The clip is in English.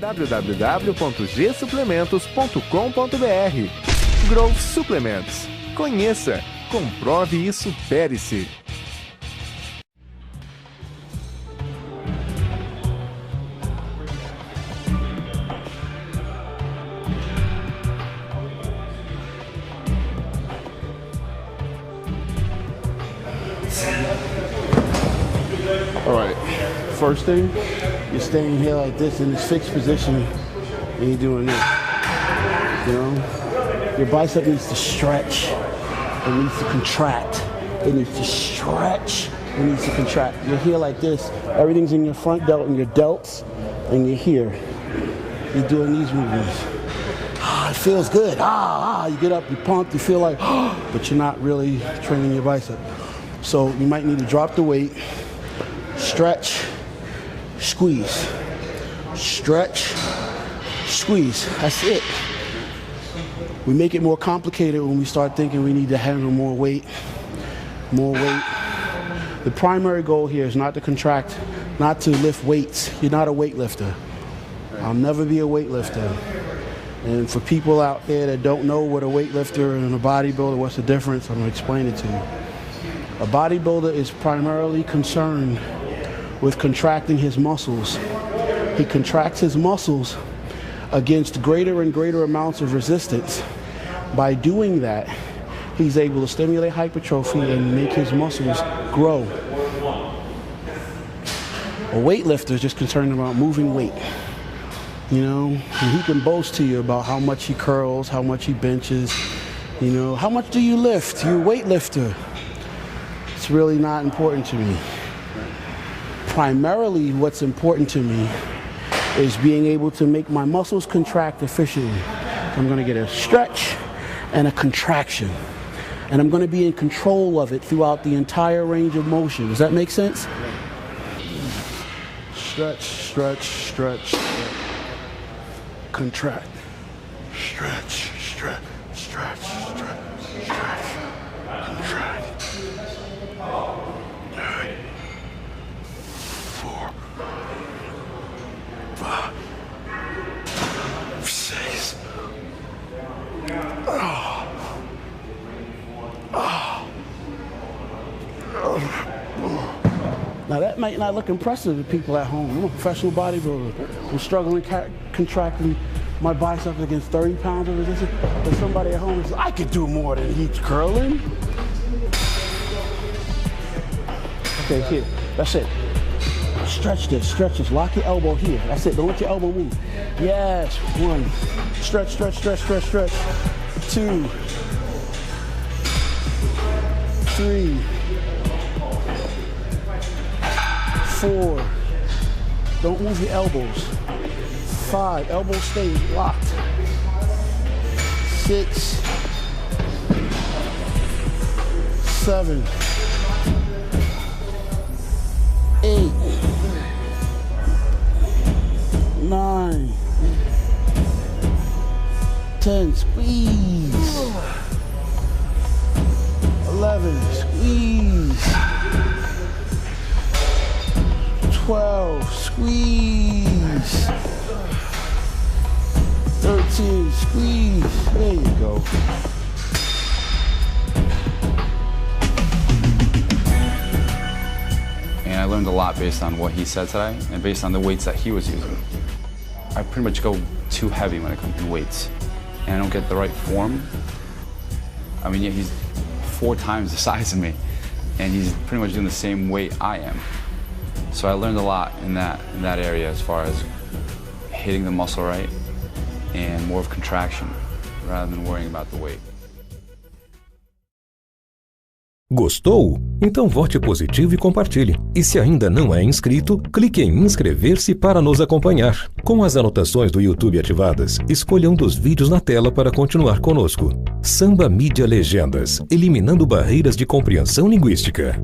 www.gsuplementos.com.br. Growth Suplementos. Conheça, comprove e supere-se. All right, first thing, you're staying here like this in this fixed position and you're doing this, you know? Your bicep needs to stretch, it needs to contract, it needs to stretch, it needs to contract. You're here like this, everything's in your front delt and your delts, and you're here. You're doing these movements. It feels good, you get up, you're pumped, you feel like, but you're not really training your bicep. So you might need to drop the weight, stretch, squeeze, stretch, squeeze. That's it. We make it more complicated when we start thinking we need to handle more weight, more weight. The primary goal here is not to contract, not to lift weights. You're not a weightlifter. I'll never be a weightlifter. And for people out there that don't know what a weightlifter and a bodybuilder, what's the difference, I'm gonna explain it to you. A bodybuilder is primarily concerned with contracting his muscles. He contracts his muscles against greater and greater amounts of resistance. By doing that, he's able to stimulate hypertrophy and make his muscles grow. A weightlifter is just concerned about moving weight. You know, and he can boast to you about how much he curls, how much he benches, you know, how much do you lift? You're a weightlifter. It's really not important to me. Primarily what's important to me is being able to make my muscles contract efficiently. I'm gonna get a stretch and a contraction. And I'm gonna be in control of it throughout the entire range of motion. Does that make sense? Stretch, stretch, stretch, contract, stretch, stretch, stretch, stretch, stretch, contract. 4, 5, 6. Now that might not look impressive to people at home. I'm a professional bodybuilder. I'm struggling contracting my biceps against 30 pounds of resistance. But somebody at home is like, I could do more than he's curling. Okay, here, that's it. Stretch this, lock your elbow here. That's it, don't let your elbow move. Yes, 1, stretch, stretch, stretch, stretch, stretch. 2, 3, 4, don't move your elbows. 5, elbows stay locked. 6, 7, 8, 9, 10, squeeze. 11, squeeze. 12, squeeze. 13, squeeze. There you go. And I learned a lot based on what he said today and based on the weights that he was using. I pretty much go too heavy when it comes to weights, and I don't get the right form. I mean, yeah, he's 4 times the size of me, and he's pretty much doing the same weight I am. So I learned a lot in that area as far as hitting the muscle right and more of contraction rather than worrying about the weight. Gostou? Então vote positivo e compartilhe. E se ainda não é inscrito, clique em inscrever-se para nos acompanhar. Com as anotações do YouTube ativadas, escolha um dos vídeos na tela para continuar conosco. Samba Mídia Legendas, eliminando barreiras de compreensão linguística.